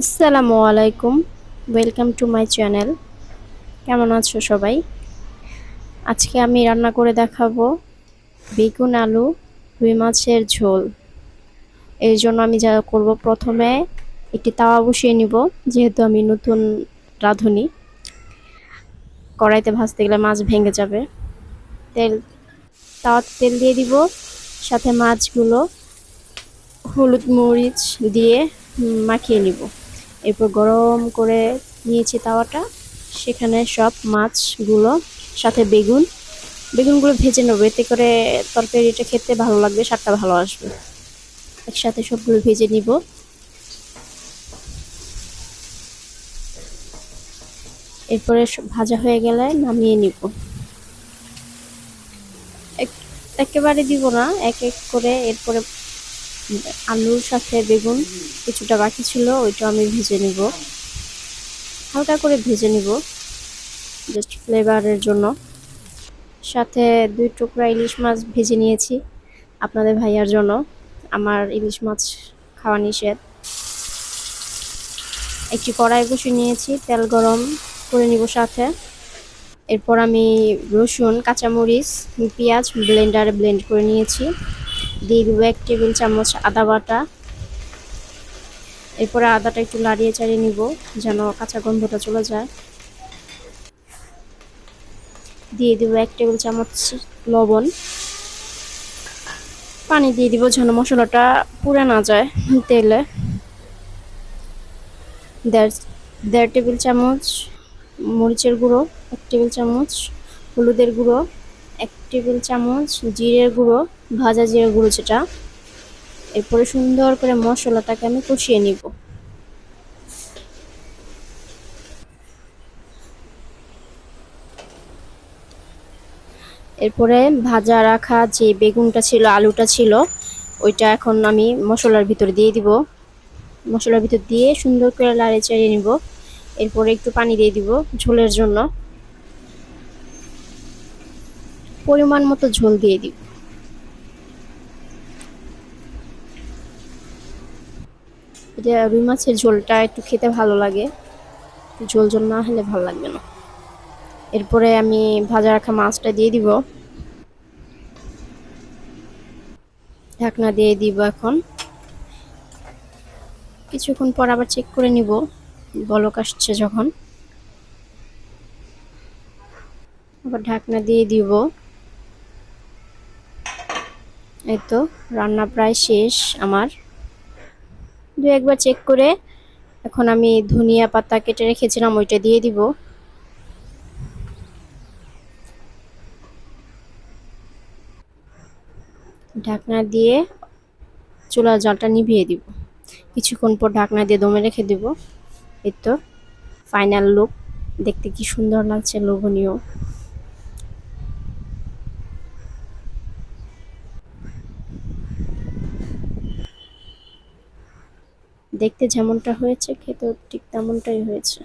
আসসালামু আলাইকুম। Welcome to my channel. কেমন আছো সবাই? আজকে আমি রান্না করে দেখাবো বেগুন আলু রুই মাছের ঝোল। এর জন্য আমি যা করব, প্রথমে একটি তাওয়া বসিয়ে নিব। যেহেতু আমি নতুন রাঁধুনি, কড়াইতে ভাজতে গেলে মাছ ভেঙে যাবে। তেল তাওয়াতে তেল দিয়ে দিব, সাথে মাছগুলো হলুদ মরিচ দিয়ে মাখিয়ে নিব। এরপর গরম করে নিয়েছি তাওয়াটা, সেখানে সব মাছগুলো সাথে বেগুনগুলো ভেজে নেবো, এতে করে তরকারিটা খেতে ভালো লাগবে, স্বাদটা ভালো আসবে। একসাথে সবগুলো ভেজে নিব। এরপরে ভাজা হয়ে গেলে নামিয়ে নিব। একেবারে দিব না, এক এক করে। এরপরে আলুর সাথে বেগুন কিছুটা বাকি ছিল, ওইটা আমি ভেজে নিব, হালকা করে ভেজে নিব, জাস্ট ফ্লেভারের জন্য। সাথে 2 টুকরা ইলিশ মাছ ভেজে নিয়েছি আপনাদের ভাইয়ার জন্য। আমার ইলিশ মাছ খাওয়া নিষেধ। একটি কড়াই বসিয়ে নিয়েছি, তেল গরম করে নিব সাথে। এরপর আমি রসুন, কাঁচামরিচ, পেঁয়াজ ব্লেন্ডারে ব্লেন্ড করে নিয়েছি। দিয়ে দিব 1 টেবিল চামচ আদা বাটা। এরপরে আদাটা একটু নাড়িয়ে চাড়িয়ে নিব, যেন কাঁচা গন্ধটা চলে যায়। দিয়ে দিব 1 টেবিল চামচ লবণ। পানি দিয়ে দিব যেন মশলাটা পুড়ে না যায় তেলে। 1.5 টেবিল চামচ মরিচের গুঁড়ো, 1 টেবিল চামচ হলুদের গুঁড়ো, 1 টেবিল চামচ জিরের গুঁড়ো, ভাজা জিরের গুঁড়ো যেটা। এরপরে সুন্দর করে মশলাটাকে আমি কষিয়ে নিব। এরপরে ভাজা রাখা যে বেগুনটা ছিল, আলুটা ছিল, ওইটা এখন আমি মশলার ভিতর দিয়ে দিব। মশলার ভিতর দিয়ে সুন্দর করে লাড়ে চাড়িয়ে নিব। এরপরে একটু পানি দিয়ে দিব ঝোলের জন্য, পরিমাণ মতো ঝোল দিয়ে দিব। এটা রুই মাছের ঝোলটা একটু খেতে ভালো লাগে, ঝোল ঝোল না হলে ভালো লাগবে না। এরপরে আমি ভাজা রাখা মাছটা দিয়ে দিব, ঢাকনা দিয়ে দিব। এখন কিছুক্ষণ পর আবার চেক করে নিব, বলক আসছে যখন আবার ঢাকনা দিয়ে দিব। এই তো রান্না প্রায় শেষ আমার। একবার চেক করে এখন আমি ধনিয়া পাতা কেটে রেখেছিলাম, ওইটা দিয়ে দিব। ঢাকনা দিয়ে চুলার জালটা নিভিয়ে দিব। কিছুক্ষণ পর ঢাকনা দিয়ে দমে রেখে দিব। এই তো ফাইনাল লুক, দেখতে কি সুন্দর লাগছে, লোভনীয়। দেখতে যেমনটা হয়েছে, খেতেও ঠিক তেমনটাই হয়েছে।